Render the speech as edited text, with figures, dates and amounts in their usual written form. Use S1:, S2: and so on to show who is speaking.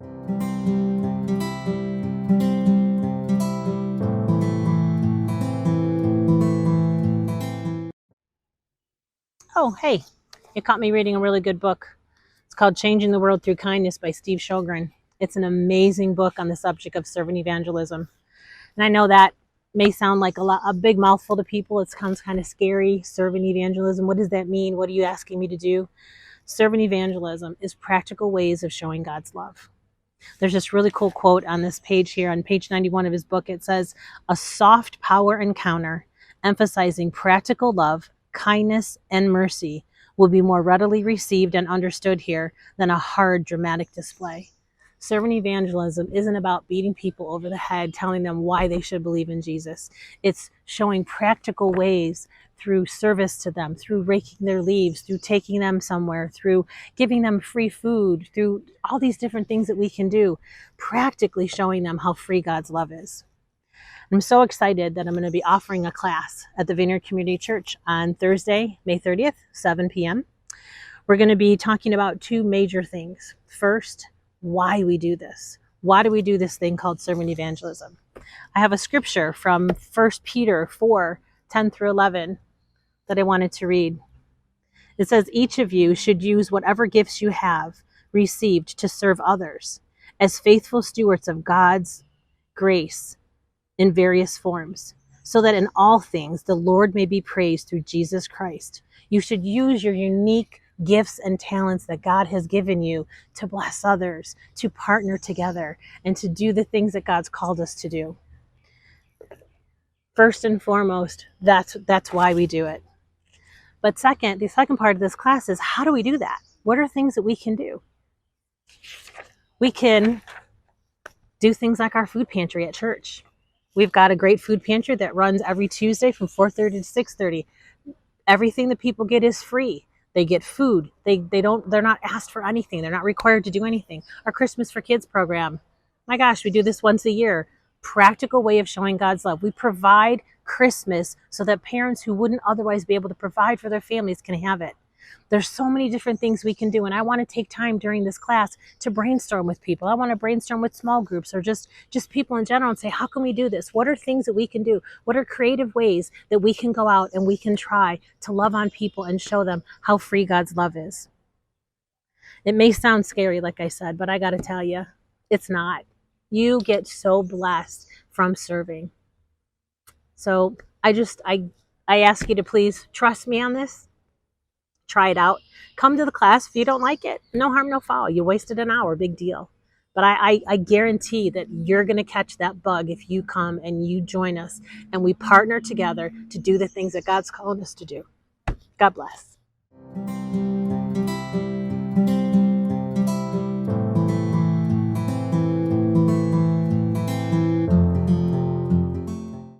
S1: Oh, hey, you caught me reading a really good book. It's called Changing the World Through Kindness by Steve Sjogren. It's an amazing book on the subject of servant evangelism. And I know that may sound like a big mouthful to people. It sounds kind of scary. Servant evangelism, what does that mean? What are you asking me to do? Servant evangelism is practical ways of showing God's love. There's this really cool quote on this page here, on page 91 of his book. It says, "A soft power encounter emphasizing practical love, kindness, and mercy will be more readily received and understood here than a hard, dramatic display." Servant evangelism isn't about beating people over the head, telling them why they should believe in Jesus. It's showing practical ways through service to them, through raking their leaves, through taking them somewhere, through giving them free food, through all these different things that we can do, practically showing them how free God's love is. I'm so excited that I'm going to be offering a class at the Vineyard Community Church on Thursday, May 30th, 7 p.m. We're going to be talking about two major things. First, why we do this. Why do we do this thing called servant evangelism? I have a scripture from 1 Peter 4, 10 through 11 that I wanted to read. It says, "Each of you should use whatever gifts you have received to serve others as faithful stewards of God's grace in various forms, so that in all things the Lord may be praised through Jesus Christ." You should use your unique gifts and talents that God has given you to bless others, to partner together, and to do the things that God's called us to do. First and foremost, that's why we do it. But second, the second part of this class is, how do we do that? What are things that we can do? We can do things like our food pantry at church. We've got a great food pantry that runs every Tuesday from 4:30 to 6:30. Everything that people get is free. They get food. They're not asked for anything. They're not required to do anything. Our Christmas for Kids program, my gosh, we do this once a year. Practical way of showing God's love. We provide Christmas so that parents who wouldn't otherwise be able to provide for their families can have it. There's so many different things we can do, and I want to take time during this class to brainstorm with people. I want to brainstorm with small groups or just people in general and say, how can we do this? What are things that we can do? What are creative ways that we can go out and we can try to love on people and show them how free God's love is? It may sound scary, like I said, but I got to tell you, it's not. You get so blessed from serving. So I ask you to please trust me on this. Try it out. Come to the class. If you don't like it, no harm, no foul. You wasted an hour, big deal. But I guarantee that you're going to catch that bug if you come and you join us and we partner together to do the things that God's calling us to do. God bless.